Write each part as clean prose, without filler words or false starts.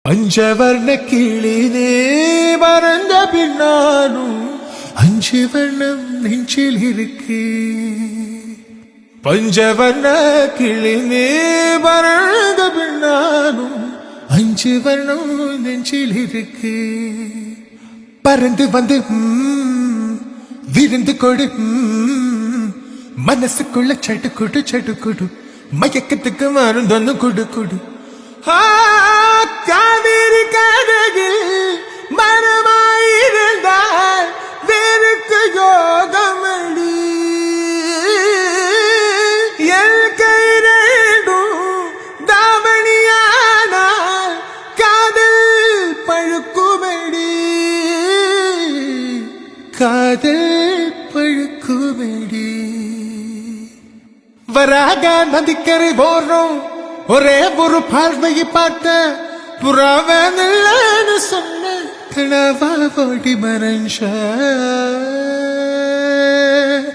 பஞ்சவர்ண கிளினே மறந்த பின்னாலும் அஞ்சு வர்ணம் நெஞ்சில் இருக்கு. பஞ்சவர்ண கிளினே மறந்த பின்னாலும் அஞ்சு வர்ணம் நெஞ்சில் இருக்கு. பறந்து வந்து விருந்து கொடு, மனசுக்குள்ள சடுக்குடு சடுக்குடு, மயக்கத்துக்கு மருந்தொன்னு குடு குடு. காவிரி கரையில் மரமாயிருந்தால் வேருக்கு யோகமடி. எல் கைரேடும் தாவணியானால் காதல் பழுக்குமடி, காதல் பழுக்குமடி. வராக நதிக்கரை போறோம், ஒரே ஒரு பார்வையை பார்த்த புறாவன்னு சொன்ன கனவா ஓடி மறைஞ்ச.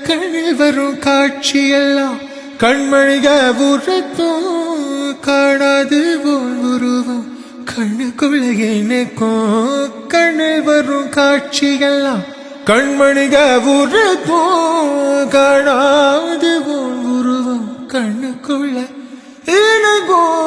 கண்ணில் வரும் காட்சியெல்லாம் கண்மணிக உரத்தும், காணாது போல் உருவம் கண்ணுக்குள்ள எனக்கும். கண்ணில் வரும் காட்சியெல்லாம் கண்மணிக உரத்தும், காணாது போல் உருவம் கண்ணுக்குள்ள எனக்கும்.